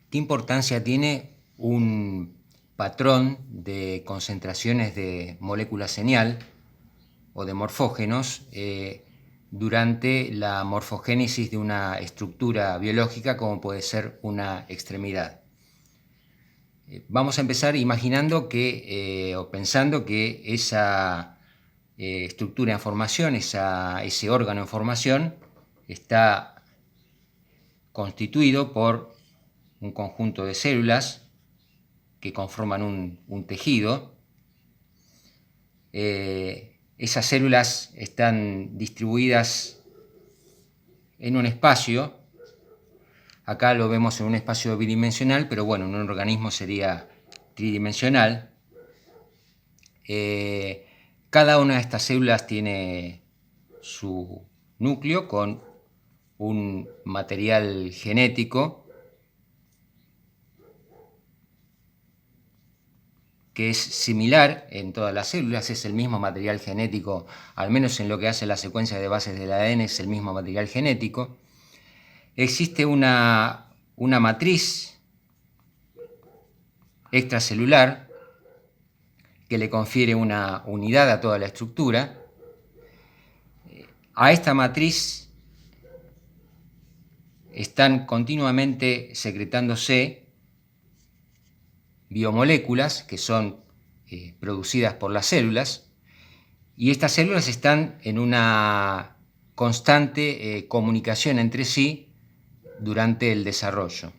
¿Qué importancia tiene un patrón de concentraciones de molécula señal o de morfógenos durante la morfogénesis de una estructura biológica como puede ser una extremidad? Vamos a empezar imaginando que, o pensando que esa estructura en formación, ese órgano en formación, está constituido por un conjunto de células que conforman un tejido. Esas células están distribuidas en un espacio. Acá lo vemos en un espacio bidimensional, pero bueno, en un organismo sería tridimensional. Cada una de estas células tiene su núcleo con un material genético que es similar en todas las células, es el mismo material genético, al menos en lo que hace la secuencia de bases del ADN, es el mismo material genético. Existe una matriz extracelular que le confiere una unidad a toda la estructura. A esta matriz están continuamente secretándose biomoléculas que son producidas por las células, y estas células están en una constante comunicación entre sí durante el desarrollo.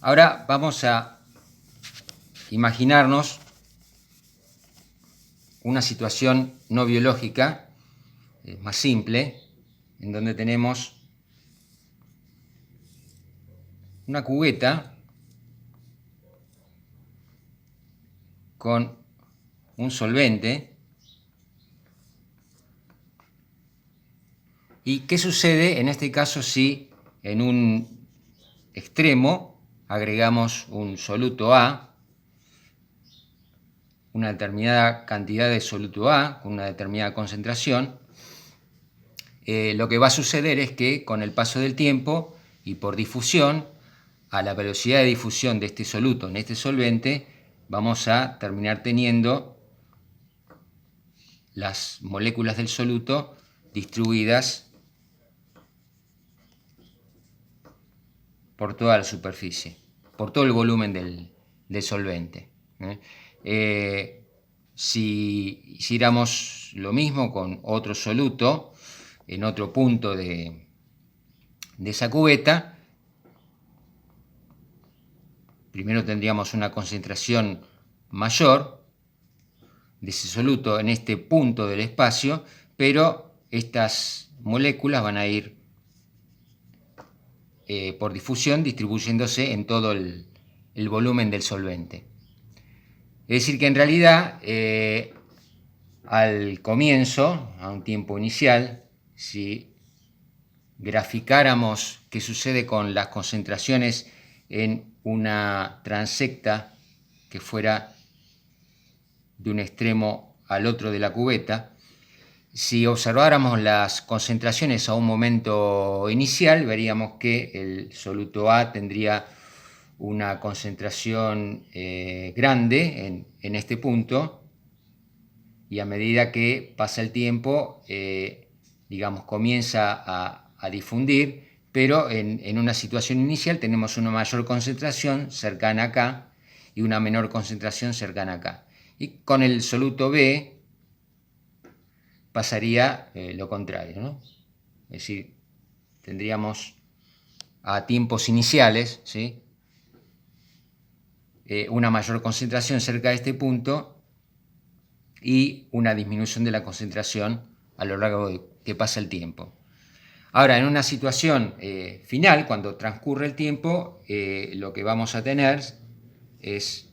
Ahora vamos a imaginarnos una situación no biológica, más simple, en donde tenemos una cubeta con un solvente. ¿Y qué sucede en este caso si en un extremo agregamos un soluto A, una determinada cantidad de soluto A con una determinada concentración? Lo que va a suceder es que con el paso del tiempo y por difusión, a la velocidad de difusión de este soluto en este solvente, vamos a terminar teniendo las moléculas del soluto distribuidas por toda la superficie, por todo el volumen del solvente. Si hiciéramos lo mismo con otro soluto en otro punto de esa cubeta, primero tendríamos una concentración mayor de ese soluto en este punto del espacio, pero estas moléculas van a ir por difusión distribuyéndose en todo el volumen del solvente. Es decir que en realidad al comienzo, a un tiempo inicial, si graficáramos qué sucede con las concentraciones en una transecta que fuera de un extremo al otro de la cubeta, si observáramos las concentraciones a un momento inicial, veríamos que el soluto A tendría una concentración grande en este punto, y a medida que pasa el tiempo, digamos, comienza a difundir, pero en una situación inicial tenemos una mayor concentración cercana acá y una menor concentración cercana acá. Y con el soluto B pasaría lo contrario, ¿no? Es decir, tendríamos a tiempos iniciales, ¿sí?, una mayor concentración cerca de este punto y una disminución de la concentración a lo largo de que pasa el tiempo. Ahora, en una situación final, cuando transcurre el tiempo, lo que vamos a tener es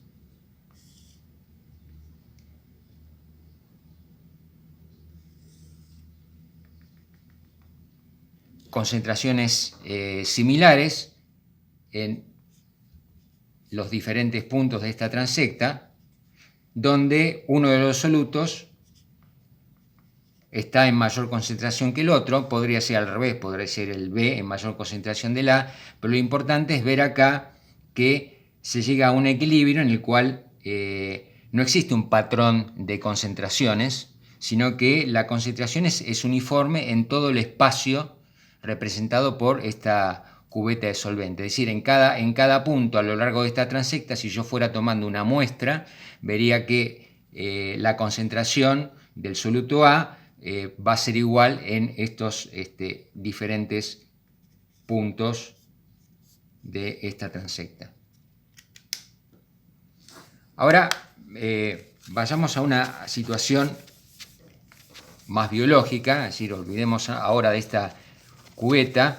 concentraciones similares en los diferentes puntos de esta transecta, donde uno de los solutos está en mayor concentración que el otro, podría ser al revés, podría ser el B en mayor concentración del A, pero lo importante es ver acá que se llega a un equilibrio en el cual no existe un patrón de concentraciones, sino que la concentración es uniforme en todo el espacio representado por esta cubeta de solvente. Es decir, en cada punto a lo largo de esta transecta, si yo fuera tomando una muestra, vería que la concentración del soluto A va a ser igual en estos diferentes puntos de esta transecta. Ahora vayamos a una situación más biológica, es decir, olvidemos ahora de esta cubeta.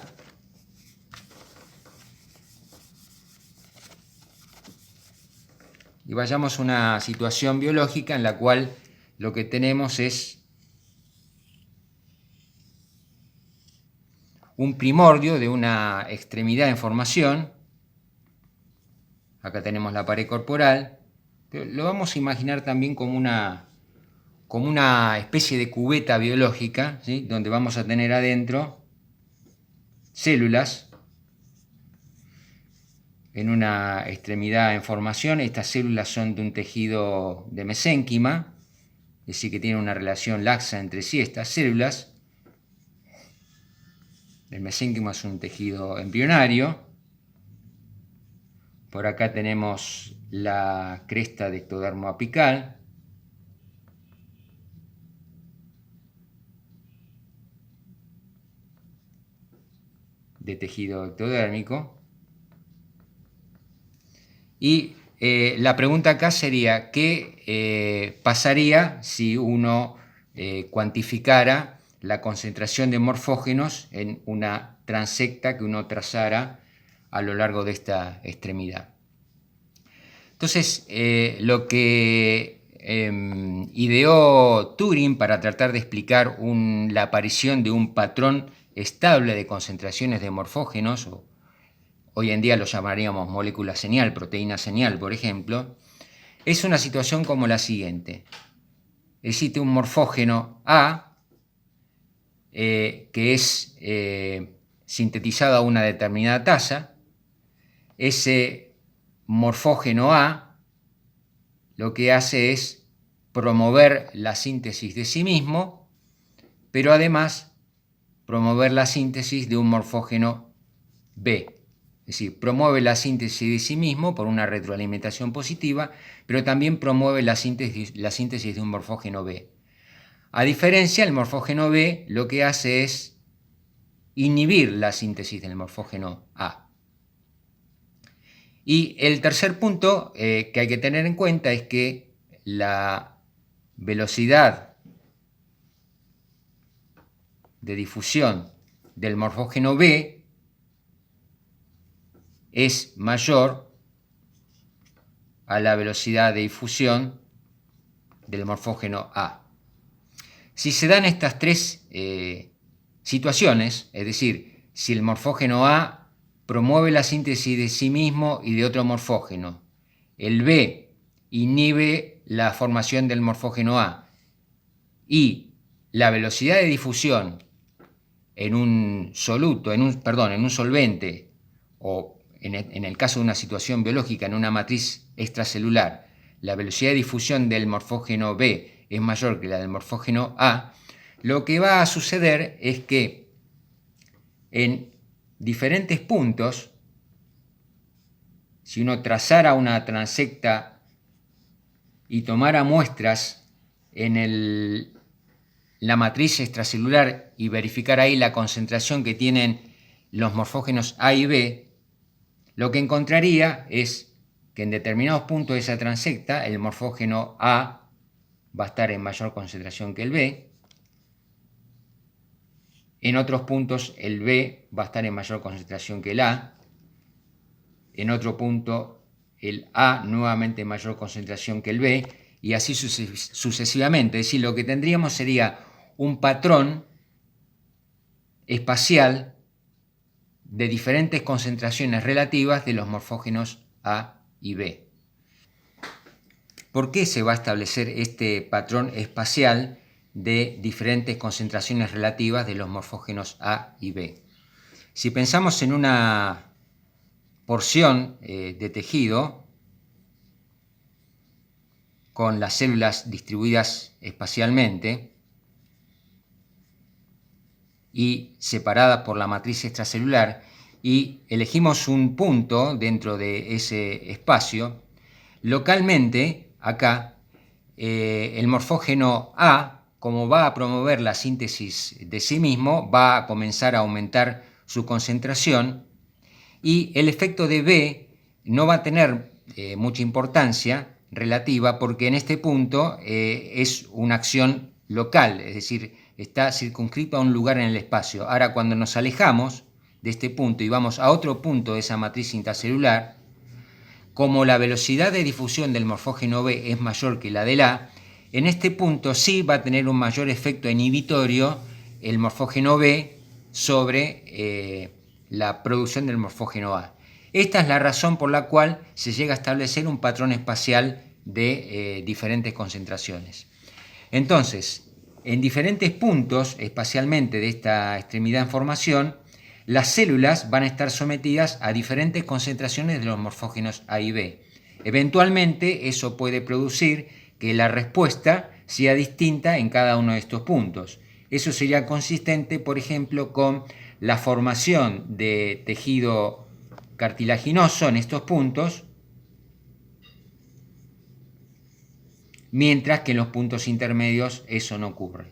Y vayamos a una situación biológica en la cual lo que tenemos es un primordio de una extremidad en formación. Acá tenemos la pared corporal. Pero lo vamos a imaginar también como una especie de cubeta biológica, ¿sí? Donde vamos a tener adentro células en una extremidad en formación. Estas células son de un tejido de mesénquima, es decir, que tienen una relación laxa entre sí estas células. El mesénquima es un tejido embrionario. Por acá tenemos la cresta de ectodermo apical. De tejido ectodérmico. Y la pregunta acá sería, ¿qué pasaría si uno cuantificara la concentración de morfógenos en una transecta que uno trazara a lo largo de esta extremidad? Entonces, lo que ideó Turing para tratar de explicar la aparición de un patrón estable de concentraciones de morfógenos, o hoy en día lo llamaríamos molécula señal, proteína señal, por ejemplo, es una situación como la siguiente. Existe un morfógeno A que es sintetizado a una determinada tasa. Ese morfógeno A lo que hace es promover la síntesis de sí mismo, pero además promover la síntesis de un morfógeno B. Es decir, promueve la síntesis de sí mismo por una retroalimentación positiva, pero también promueve la síntesis de un morfógeno B. A diferencia, el morfógeno B lo que hace es inhibir la síntesis del morfógeno A. Y el tercer punto que hay que tener en cuenta es que la velocidad de difusión del morfógeno B es mayor a la velocidad de difusión del morfógeno A. Si se dan estas tres situaciones, es decir, si el morfógeno A promueve la síntesis de sí mismo y de otro morfógeno, el B inhibe la formación del morfógeno A y la velocidad de difusión en un solvente o en el caso de una situación biológica en una matriz extracelular, la velocidad de difusión del morfógeno B es mayor que la del morfógeno A, lo que va a suceder es que en diferentes puntos, si uno trazara una transecta y tomara muestras en la matriz extracelular y verificar ahí la concentración que tienen los morfógenos A y B, lo que encontraría es que en determinados puntos de esa transecta el morfógeno A va a estar en mayor concentración que el B, en otros puntos el B va a estar en mayor concentración que el A, en otro punto el A nuevamente en mayor concentración que el B, y así sucesivamente. Es decir, lo que tendríamos sería un patrón espacial de diferentes concentraciones relativas de los morfógenos A y B. ¿Por qué se va a establecer este patrón espacial de diferentes concentraciones relativas de los morfógenos A y B. Si pensamos en una porción de tejido con las células distribuidas espacialmente y separadas por la matriz extracelular, y elegimos un punto dentro de ese espacio, localmente acá el morfógeno A, como va a promover la síntesis de sí mismo, va a comenzar a aumentar su concentración, y el efecto de B no va a tener mucha importancia relativa, porque en este punto es una acción local, es decir, está circunscrito a un lugar en el espacio. Ahora, cuando nos alejamos de este punto y vamos a otro punto de esa matriz intracelular, como la velocidad de difusión del morfógeno B es mayor que la del A, en este punto sí va a tener un mayor efecto inhibitorio el morfógeno B sobre la producción del morfógeno A. Esta es la razón por la cual se llega a establecer un patrón espacial de diferentes concentraciones. Entonces, en diferentes puntos espacialmente de esta extremidad en formación, las células van a estar sometidas a diferentes concentraciones de los morfógenos A y B. Eventualmente eso puede producir que la respuesta sea distinta en cada uno de estos puntos. Eso sería consistente, por ejemplo, con la formación de tejido cartilaginoso en estos puntos, mientras que en los puntos intermedios eso no ocurre.